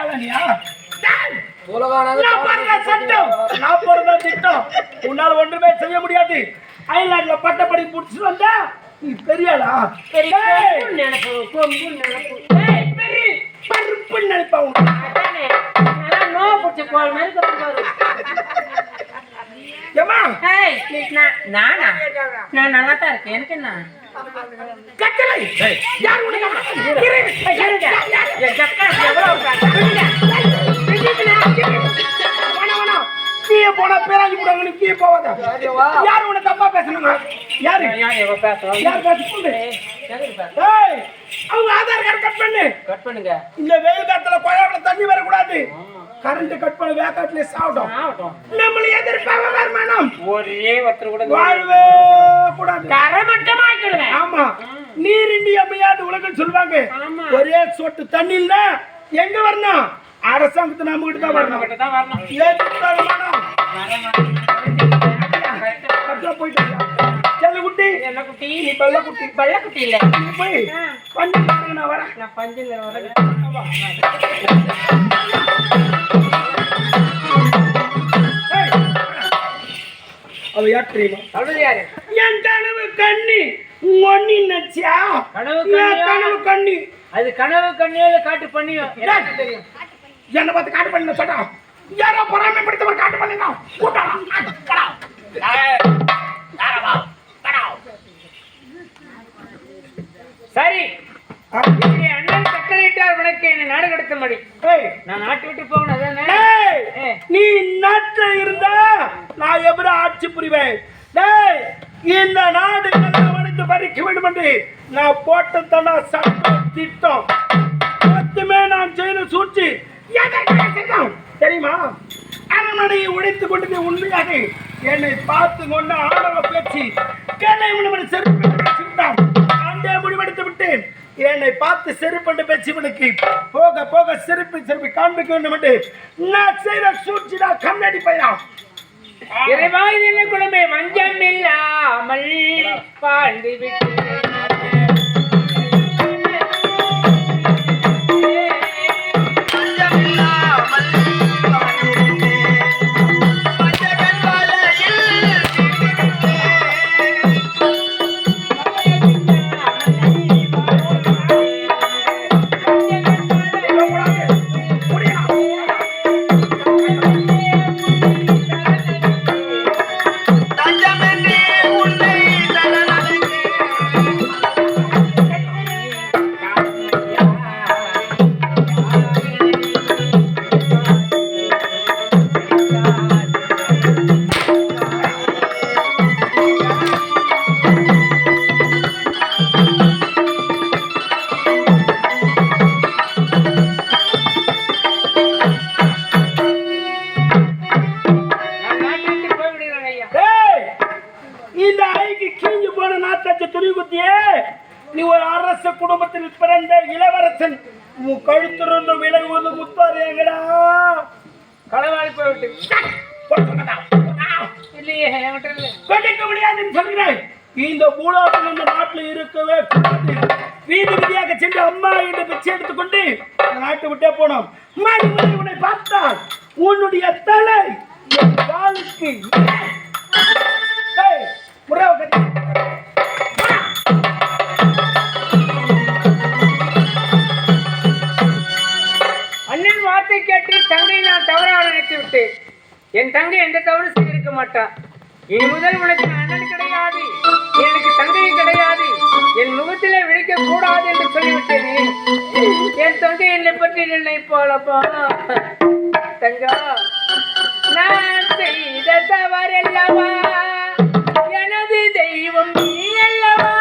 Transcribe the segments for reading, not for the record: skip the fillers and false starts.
காலனியா உன்னால ஒன்றுமே செய்ய முடியாது. அயல்நாட்டுல பட்டப்படி முடிச்சு வந்தா நீ பெரியாளா? நினைப்பா நான் நல்லா தான் இருக்கேன். எனக்கு என்ன போனா பேராஜி போடுவாங்க. கீழே போவாத. யாரு உன்னை தப்பா பேசணுங்க? யாரு அவங்க ஆதார் கார்டு கட் பண்ணுங்க. இந்த வெயில் காலத்துல கோயில தண்ணி வரக்கூடாது. கரண்ட் கட் பண்ண வேக்காட்டுல சாப்பிட்டோம். நம்மள எதிர்பார்க்க வருமானம் ஒரே ஒருத்தர் கூட வாழ்வே கூடாது. தரமட்டமாக்கிடுங்க. ஆமா, நீர் இண்டி அமையாது உலகம் சொல்லுவாங்க. ஒரே சொட்டு தண்ணி இல்ல எங்க வரணும்? அரசாங்கத்தை நம்ம கிட்ட தான் வரணும். செல்லக்குட்டி என்ன குட்டி? நீ பள்ளக்குட்டி. பள்ளக்குட்டி இல்ல. போய் பஞ்சு பாருங்க. நான் வரேன். நான் பஞ்சில் வரேன். அவ யார் தெரியுமா? அவள் யாரு? என் கனவு கண்ணி ஒன்னி நச்சியா? கனவு கண்ணி. அது கனவு கண்ணியில காட்டு பண்ணியோ எனக்கு தெரியும். என்ன பார்த்து காட்டு பண்ணி சொல்றா? யாரோ பொறாமை படுத்தவர் காட்டு பண்ணினா கூட்டலாம். சரி, அண்ணன் கட்டளையிட்டார் உனக்கு என்ன நாடு கடத்த மாடி. நான் நாட்டு விட்டு போகணும். அதானே? நீ நாட்டில் இருந்தா நான் எப்படி ஆட்சி புரிவேன்? இந்த நாடு மனித பறிக்க வேண்டும் என்று நான் போட்ட தடா சட்டம் திட்டம் மொத்தமே நான் செய்த சூழ்ச்சி தெரியுமா? அரண்மனையை உடைத்துக் கொண்டது உண்மையாக என்னை பார்த்து கொண்டு ஆடவ பேச்சு அண்டே முடிவெடுத்து விட்டேன். என்னை பார்த்து செருப்பண்டு பேச்சுவனுக்கு போக போக செருப்பி காண்பிக்க வேண்டும் என்று நான் செய்த சூழ்ச்சி தான் கண்ணடி பையன். இறைவாயின குழம்பை வஞ்சம் இல்லாமல் வாழ்ந்து விட்டு நீ ஒரு அரச குடும்பத்தில் பிறந்த இளவரசன். உன் கழுத்துறந்து விலை ஒரு முத்தாரு எங்கடா களவாளி போய்விட்டு கிடைக்க முடியாதுன்னு சொல்கிறேன். இந்த பூலோகத்தில் இந்த நாட்டில் இருக்கவே கூடாது. வீதி வீதியாக சென்று அம்மா என்று பிச்சை எடுத்துக்கொண்டு நாட்டை விட்டே போனோம். மறுபடி உன்னை பார்த்தால் உன்னுடைய தலை வாழ்க்கை அண்ணன் வார்த்தை கேட்டு தங்கை நான் தவறாக நினைத்து விட்டேன். என் தங்கை எந்த தவறு செய்திருக்க மாட்டான். இனி முதல் உனக்கு அண்ணன் கிடையாது, எனக்கு தங்கை கிடையாது, என் முகத்திலே விழிக்க கூடாது என்று சொல்லிவிட்டேனே. என் தங்கை என்னை பற்றி நினைப்பாளப்பா. தங்கா, நான் செய்த தவறல்லவா, எனது தெய்வம் நீ அல்லவா.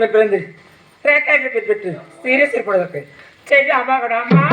பிறந்து ரேக்காய்க்கு பெற்று சீரியஸ் ஏற்படுவதற்கு சரி அம்மா கூட அம்மா